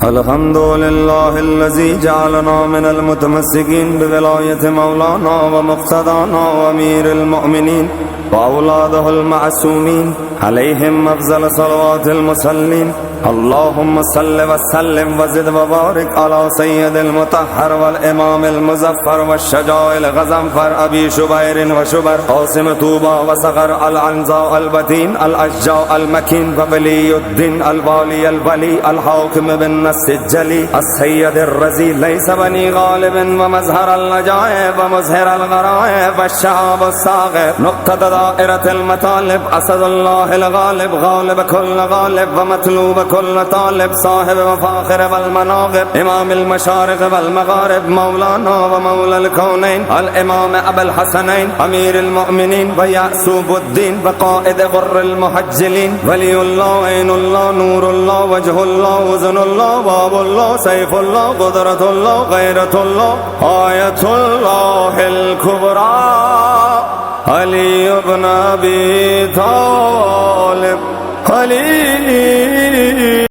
الحمد لله الذي جعلنا من المتمسكين بولاية مولانا ومقتدانا وأمير المؤمنين وأولاده المعصومين عليهم أفضل صلوات المصلين. اللهم صل وسلم وزد وبارك على سيد المطهر والإمام المزفر والشجاع الغزنفر أبي شبير وشبر قاسم طوبى وصغر العنزاء البتين الأشجاع المكين وولي الدين الوالي الولي الحاكم بالنص الجلي السيد الرزي ليس بني غالب ومظهر النجائب ومظهر الغرائب والشعب الصاغب نقطة دائرة المطالب أسد الله الغالب غالب كل غالب ومطلوب كل طالب صاحب وفاخر والمناغب إمام المشارق والمغارب مولانا ومولى الكونين الإمام أبا الحسنين أمير المؤمنين ويعسوب الدين وقائد غر المحجلين ولي الله عين الله نور الله وجه الله أذن الله باب الله سيف الله قدرة الله غيرة الله آية الله الكبرى علي بن أبي طالب خليل